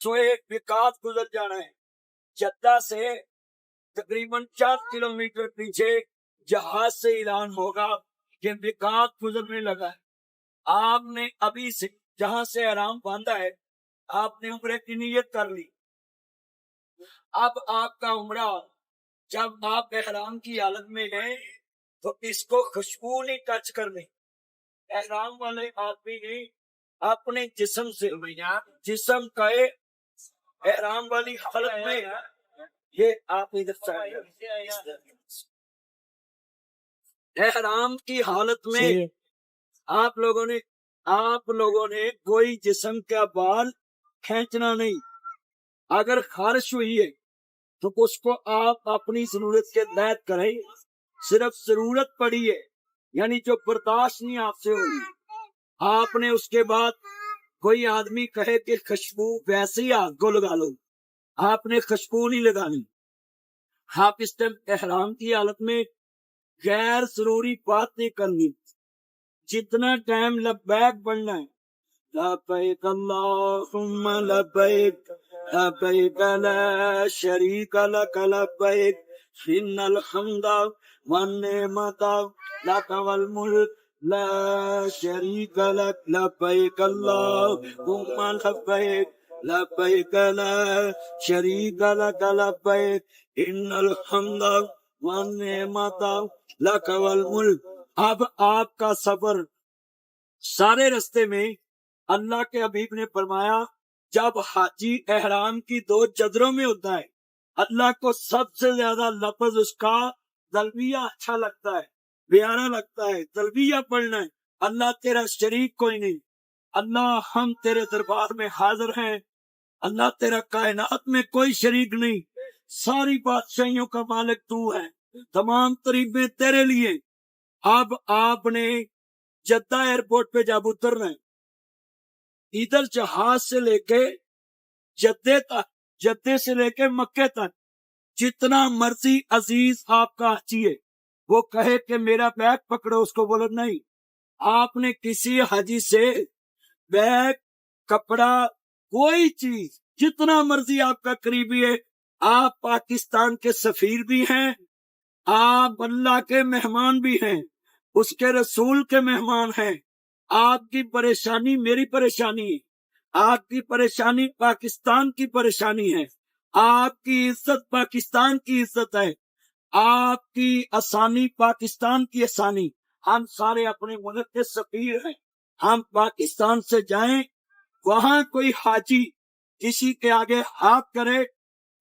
تو ایک وکاس گزر جانا ہے. جدہ سے تقریباً 4 کلومیٹر پیچھے جہاز سے اعلان ہوگا کہ وکاس گزرنے لگا ہے. آپ نے ابھی سے جہاں سے احرام باندھا ہے آپ نے عمرے کی نیت کر لی. اب آپ کا عمرہ جب آپ احرام کی حالت میں ہیں تو اس کو خوشبو نہیں ٹچ کرنی. احرام والے آدمی نے اپنے جسم سے جسم کا احرام والی حالت میں یہ آپ ادھر احرام کی حالت میں آپ لوگوں نے کوئی جسم کا بال کھینچنا نہیں. اگر خارش ہوئی ہے تو اس کو آپ اپنی ضرورت کے تحت کریں. صرف ضرورت پڑی ہے یعنی جو برداشت نہیں آپ سے ہوئی. آپ نے اس کے بعد کوئی آدمی کہے کہ خوشبو ویسے ہی آپ کو لگا لو, آپ نے خوشبو نہیں لگانی. آپ اس ٹائم احرام کی حالت میں غیر ضروری بات نہیں کرنی. جتنا ٹائم لبیک پڑھنا ہے لبیک اللہم لبیک لبیک لا شریک لک لبیک ان الحمد والنعمت لک والملک لا شریک لک لبیک اللہم لبیک لبیک لا شریک لک لبیک ان الحمد والنعمت لک والملک. اب آپ کا سفر سارے رستے میں اللہ کے حبیب نے فرمایا جب حاجی احرام کی 2 چادروں میں ہوتا ہے اللہ کو سب سے زیادہ لفظ اس کا تلبیہ اچھا لگتا ہے, پیارا لگتا ہے. تلبیہ پڑھنا ہے. اللہ تیرا شریک کوئی نہیں, اللہ ہم تیرے دربار میں حاضر ہیں, اللہ تیرا کائنات میں کوئی شریک نہیں, ساری بادشاہیوں کا مالک تو ہے, تمام تعریفیں تیرے لیے. اب آپ نے جدہ ایئرپورٹ پہ جب اترنا ہے ادھر جہاز سے لے کے جدے سے لے کے مکے تک جتنا مرضی عزیز آپ کا حاجی ہے وہ کہے کہ میرا بیگ پکڑو, اس کو بولو نہیں. آپ نے کسی حاجی سے بیگ کپڑا کوئی چیز جتنا مرضی آپ کا قریبی ہے, آپ پاکستان کے سفیر بھی ہیں, آپ اللہ کے مہمان بھی ہیں, اس کے رسول کے مہمان ہیں. آپ کی پریشانی میری پریشانی ہے, آپ کی پریشانی پاکستان کی پریشانی ہے, آپ کی عزت پاکستان کی عزت ہے, آپ کی آسانی پاکستان کی آسانی. ہم سارے اپنے ملک کے سفیر ہیں. ہم پاکستان سے جائیں وہاں کوئی حاجی کسی کے آگے ہاتھ کرے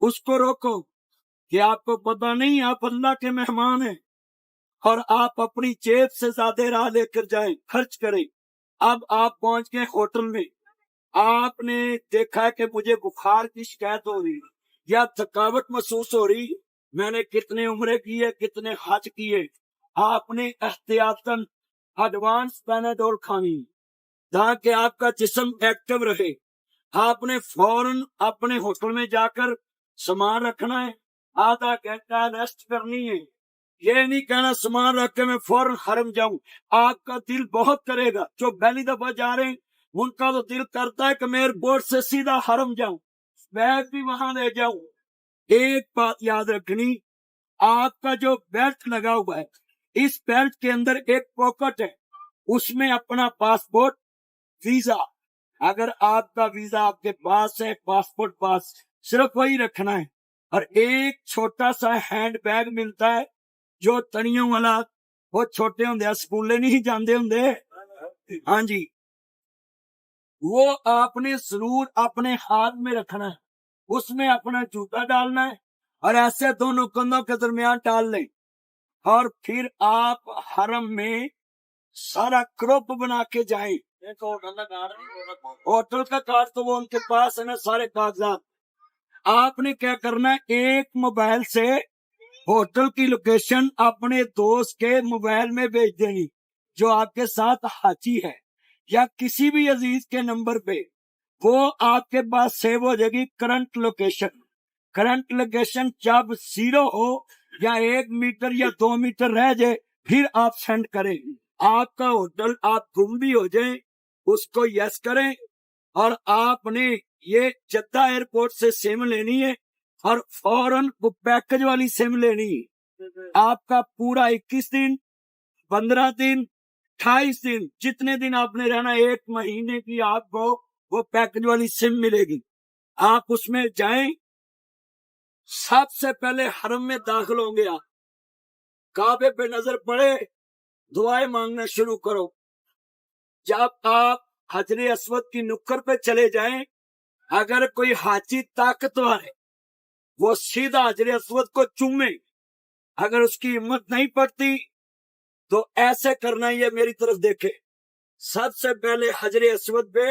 اس کو روکو کہ آپ کو پتہ نہیں آپ اللہ کے مہمان ہیں اور آپ اپنی جیب سے زیادہ راہ لے کر جائیں, خرچ کریں. اب آپ پہنچ گئے ہوٹل میں, آپ نے دیکھا کہ مجھے بخار کی شکایت ہو رہی یا تھکاوٹ محسوس ہو رہی, میں نے کتنے عمرے کیے کتنے حج کیے. آپ نے احتیاطاً ایڈوانس پیناڈول کھانی تاکہ آپ کا جسم ایکٹیو رہے. آپ نے فوراً اپنے ہوٹل میں جا کر سامان رکھنا ہے, آدھا گھنٹہ ریسٹ کرنی ہے. یہ نہیں کہنا سامان رکھ کے میں فوراً حرم جاؤں. آپ کا دل بہت کرے گا, جو پہلی دفعہ جا رہے ہیں ان کا تو دل کرتا ہے کہ میں ایئرپورٹ سے سیدھا حرم جاؤں, بیگ بھی وہاں لے جاؤں. ایک بات یاد رکھنی, آپ کا جو بیلٹ لگا ہوا ہے اس بیلٹ کے اندر ایک پاکٹ ہے, اس میں اپنا پاسپورٹ, ویزا, اگر آپ کا ویزا آپ کے پاس ہے, پاسپورٹ پاس, صرف وہی رکھنا ہے. اور ایک چھوٹا سا ہینڈ بیگ ملتا ہے جو تنیوں والا, وہ چھوٹے ہوں سکولے نہیں جاندے ہوں, ہاں جی, وہ آپ نے ضرور اپنے ہاتھ میں رکھنا ہے. اس میں اپنا جوتا ڈالنا ہے اور ایسے دونوں کندھوں کے درمیان ڈال لیں, اور پھر آپ حرم میں سارا گروپ بنا کے جائیں. ہوٹل کا کارڈ تو وہ ان کے پاس ہے نا, سارے کاغذات. آپ نے کیا کرنا ہے, ایک موبائل سے ہوٹل کی لوکیشن اپنے دوست کے موبائل میں بھیج دینی جو آپ کے ساتھ حاجی ہے, یا کسی بھی عزیز کے نمبر پہ. وہ آپ کے پاس سیو ہو جائے گی کرنٹ لوکیشن. کرنٹ لوکیشن جب 0 ہو یا 1 میٹر یا 2 میٹر رہ جائے پھر آپ سینڈ کریں. آپ کا ہوٹل آپ گم بھی ہو جائیں اس کو یس کریں, اور آپ نے یہ جدہ ایئرپورٹ سے سم لینی ہے اور فوراً وہ پیکج والی سم لینی ہے. آپ کا پورا 21 دن 15 دن 28 دن جتنے دن آپ نے رہنا 1 مہینے کی آپ کو وہ پیکج والی سم ملے گی. آپ اس میں جائیں. سب سے پہلے حرم میں داخل ہوں گے. آپ کعبے پہ نظر پڑے دعائیں مانگنا شروع کرو. جب آپ حجر اسود کی نکر پہ چلے جائیں اگر کوئی حاجی طاقتور ہے وہ سیدھا حجر اسود کو چومے. اگر اس کی ہمت نہیں پڑتی تو ایسے کرنا یہ میری طرف دیکھے. سب سے پہلے حجر اسود پہ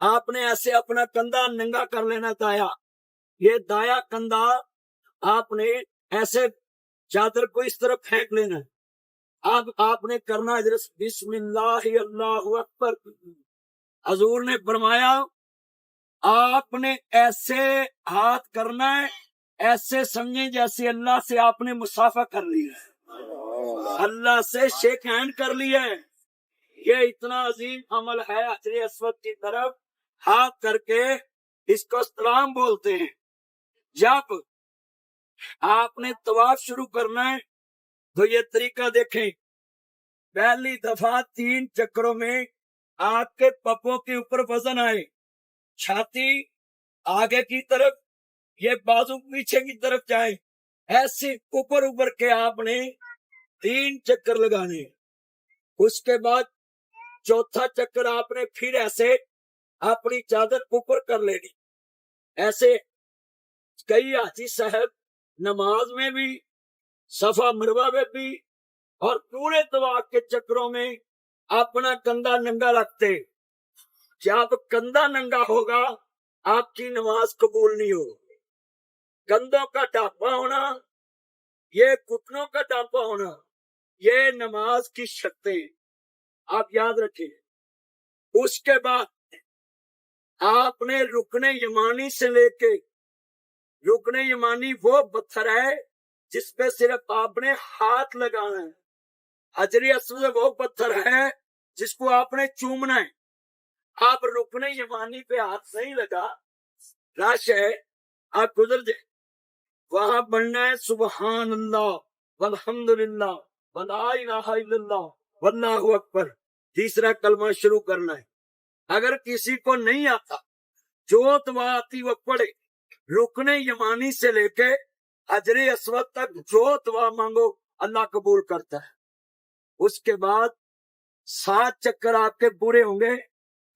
آپ نے ایسے اپنا کندھا ننگا کر لینا. دایا یہ دایا کندھا آپ نے ایسے چادر کو اس طرف پھینک لینا. اب آپ نے کرنا بسم اللہ اللہ اکبر. حضور نے فرمایا آپ نے ایسے ہاتھ کرنا ہے ایسے سمجھیں جیسے اللہ سے آپ نے مصافحہ کر لیا ہے, اللہ سے شیک ہینڈ کر لیا ہے. یہ اتنا عظیم عمل ہے. حجر اسود کی طرف ہاتھ کر کے اس کو سلام بولتے ہیں. جب آپ نے طواف شروع کرنا ہے تو یہ طریقہ دیکھیں. پہلی دفعہ 3 چکروں میں آپ کے پپوں کے اوپر وزن آئے, چھاتی آگے کی طرف, یہ بازو پیچھے کی طرف جائے, ایسے اوپر اوپر کے آپ نے 3 چکر لگانے. اس کے بعد چوتھا چکر آپ نے پھر ایسے اپنی چادر اوپر کر لینی. ایسے کئی حاجی صاحب نماز میں بھی صفا مروہ میں بھی اور پورے طواف کے چکروں میں اپنا کندھا ننگا رکھتے. جب کندھا ننگا ہوگا آپ کی نماز قبول نہیں ہوگی. کندھوں کا ڈھانپا ہونا, یہ گھٹنوں کا ڈھانپا ہونا, یہ نماز کی شرطیں آپ یاد رکھیں. اس کے بعد آپ نے رکن یمانی سے لے کے, رکن یمانی وہ پتھر ہے جس پہ صرف آپ نے ہاتھ لگانا ہے. حجر اسود وہ پتھر ہے جس کو آپ نے چومنا ہے. آپ رکن یمانی پہ ہاتھ نہیں لگا, رش ہے آپ گزر جائیں, وہاں بڑھنا ہے سبحان اللہ والحمدللہ ولا الہ الا اللہ واللہ اکبر. تیسرا کلمہ شروع کرنا ہے. اگر کسی کو نہیں آتا جو دعا آتی وہ پڑھے. رکن یمانی سے لے کے حجر اسود تک جو دعا مانگو اللہ قبول کرتا ہے. اس کے بعد 7 چکر آپ کے پورے ہوں گے.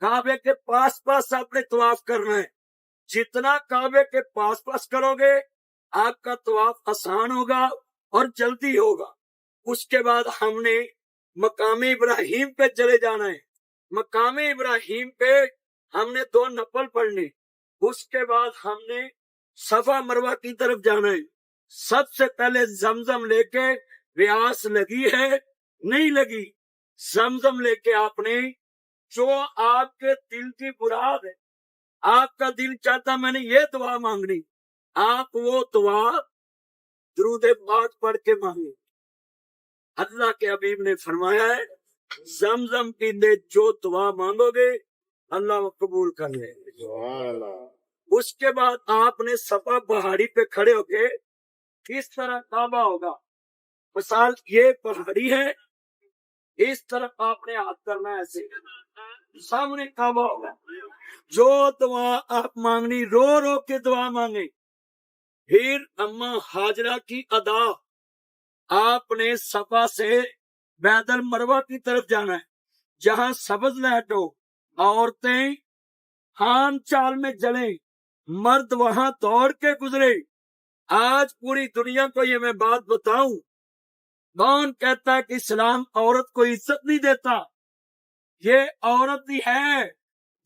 کعبے کے پاس پاس آپ نے طواف کرنا ہے. جتنا کعبے کے پاس پاس کرو گے آپ کا طواف آسان ہوگا اور جلدی ہوگا. اس کے بعد ہم نے مقام ابراہیم پہ چلے جانا ہے. مقام ابراہیم پہ ہم نے 2 نفل پڑھنے. اس کے بعد ہم نے صفا مروہ کی طرف جانا ہے. سب سے پہلے زمزم لے کے, ریاض لگی ہے نہیں لگی, زمزم لے کے آپ نے جو آپ کے دل کی مراد ہے, آپ کا دل چاہتا میں نے یہ دعا مانگنی, آپ وہ دعا درود پاک پڑھ کے مانگے. اللہ کے حبیب نے فرمایا ہے زمزم کی دے جو دعا مانگو گے اللہ وہ قبول کر لے. اس کے بعد آپ نے صفا پہاڑی پہ کھڑے ہو کے کس طرح کعبہ ہوگا, مثال یہ پہاڑی ہے, اس طرف آپ نے ہاتھ کرنا ہے, ایسے سامنے کعبہ ہوگا. جو دعا آپ مانگنی رو رو کے دعا مانگے. پھر اما ہاجرہ کی ادا آپ نے صفا سے بیت المروہ کی طرف جانا ہے, جہاں سبز لائٹ ہو, عورتیں ہان چال میں جلیں, مرد وہاں دوڑ کے گزرے. آج پوری دنیا کو یہ میں بات بتاؤں, کون کہتا ہے کہ اسلام عورت کو عزت نہیں دیتا؟ یہ عورت ہی ہے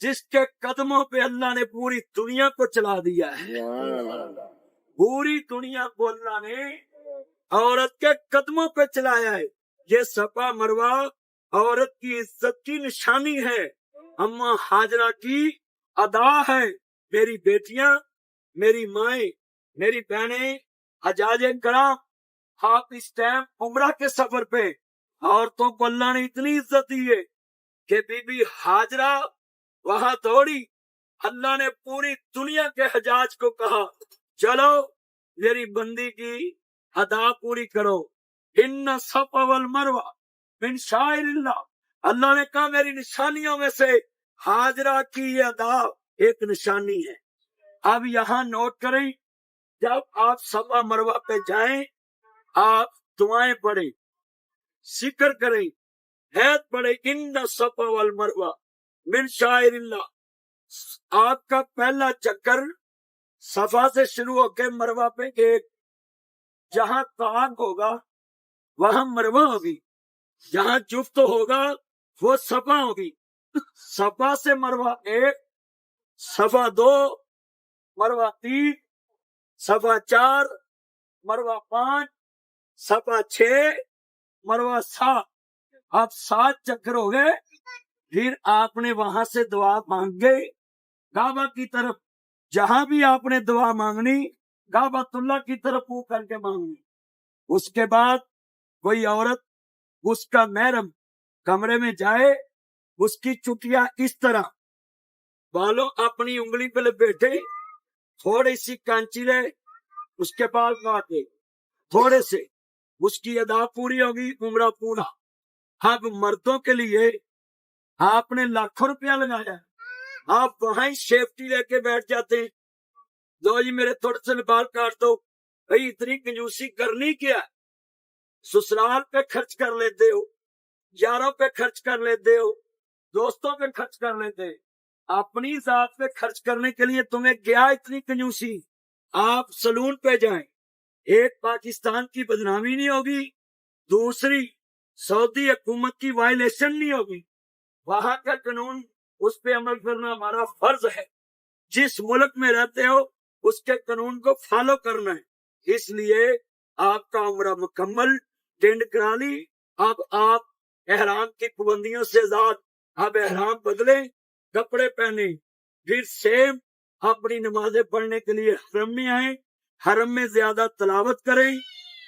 جس کے قدموں پہ اللہ نے پوری دنیا کو چلا دیا ہے. پوری دنیا کو اللہ نے عورت کے قدموں پہ چلایا ہے. یہ صفا مروہ عورت کی عزت کی نشانی ہے, اما ہاجرہ کی ادا ہے. میری بیٹیاں, میری مائیں, میری بہنیں, حجاج کرام, آپ اس ٹائم عمرہ کے سفر پہ عورتوں کو اللہ نے اتنی عزت دی ہے کہ بی بی ہاجرہ وہاں دوڑی, اللہ نے پوری دنیا کے حجاج کو کہا چلو میری بندی کی ادا پوری کرو، ان الصفا والمروہ من شعائر اللہ، اللہ نے کہا میری نشانیوں میں سے حاجرہ کی یہ ادا ایک نشانی ہے۔ اب یہاں نوٹ کریں، جب آپ صفا مروہ پہ جائیں آپ دعائیں پڑھیں، ذکر کریں، حید پڑھیں، ان الصفا والمروہ من شعائر اللہ۔ آپ کا پہلا چکر صفا سے شروع ہو کے مروہ پہ ایک، جہاں طاق ہوگا وہاں مروہ ہوگی، جہاں جفت ہوگا وہ صفا ہوگی۔ صفا سے مروہ ایک، صفا دو، مروہ تین، صفا چار، مروہ پانچ، صفا چھ، مروہ سات۔ اب 7 چکر ہو گئے، پھر آپ نے وہاں سے دعا مانگ گئے کعبہ کی طرف، جہاں بھی آپ نے دعا مانگنی کعبۃ اللہ کی طرف منہ کر کے مانگنی۔ اس کے بعد کوئی عورت اس کا محرم کمرے میں جائے، اس کی چٹیاں اس طرح بالوں اپنی انگلی پہ لپیٹے، تھوڑی سی کانچی لے، اس کے بعد کاٹے تھوڑے سے، اس کی ادا پوری ہوگی، عمرہ پورا۔ اب مردوں کے لیے آپ نے لاکھوں روپیہ لگایا، آپ وہاں ہی سیفٹی لے کے بیٹھ جاتے ہیں، دو جی میرے تھوڑے سے بال کاٹ دو، بھائی اتنی کنجوسی کرنی کیا؟ سسرال پہ خرچ کر لیتے ہو، یاروں پہ خرچ کر لیتے ہو، دوستوں پہ خرچ کر لیتے، اپنی ذات پہ خرچ کرنے کے لیے تمہیں کیا اتنی کنجوسی؟ آپ سلون پہ جائیں، ایک پاکستان کی بدنامی نہیں ہوگی، دوسری سعودی حکومت کی وائلیشن نہیں ہوگی، وہاں کا قانون اس پہ عمل کرنا ہمارا فرض ہے، جس ملک میں رہتے ہو اس کے قانون کو فالو کرنا ہے۔ اس لیے آپ کا عمرہ مکمل، ٹینڈ کرا لی، اب آپ احرام کی پابندیوں سے آزاد، اب احرام بدلیں، کپڑے پہنے، پھر سیم اپنی نمازیں پڑھنے کے لیے حرم میں آئیں، حرم میں زیادہ تلاوت کریں،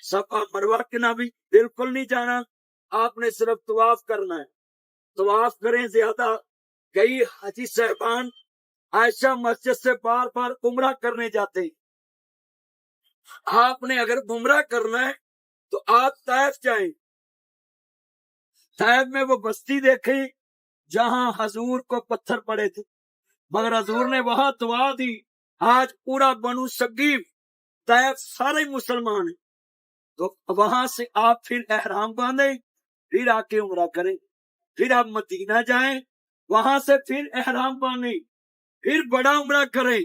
صفا مروہ کے نہ بھی بالکل نہیں جانا، آپ نے صرف طواف کرنا ہے، طواف کریں زیادہ۔ کئی حاجی صاحبان عائشہ مسجد سے بار بار عمرہ کرنے جاتے ہیں، آپ نے اگر عمرہ کرنا ہے تو آپ طائف جائیں، طائف میں وہ بستی دیکھیں جہاں حضور کو پتھر پڑے تھے، مگر حضور نے وہاں دعا دی، آج پورا بنو ثقیف طائف سارے مسلمان ہیں، تو وہاں سے آپ پھر احرام باندھیں، پھر آ کے عمرہ کریں، پھر آپ مدینہ جائیں، وہاں سے پھر احرام باندھیں، پھر بڑا عمرہ کریں۔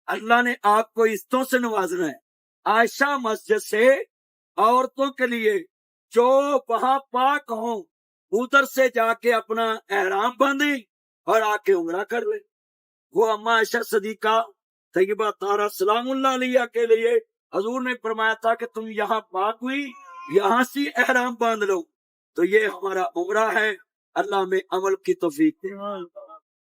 اللہ نے آپ کو عزتوں سے نوازنا ہے۔ عائشہ مسجد سے عورتوں کے لیے جو وہاں پاک ہوں ادھر سے جا کے اپنا احرام باندھیں اور آ کے عمرہ کر لیں۔ وہ اما عائشہ صدیقہ طیبہ طاہرہ سلام اللہ علیہ کے لیے حضور نے فرمایا تھا کہ تم یہاں پاک ہوئی، یہاں سے احرام باندھ لو، تو یہ ہمارا عمرہ ہے، اللہ میں عمل کی توفیق دے۔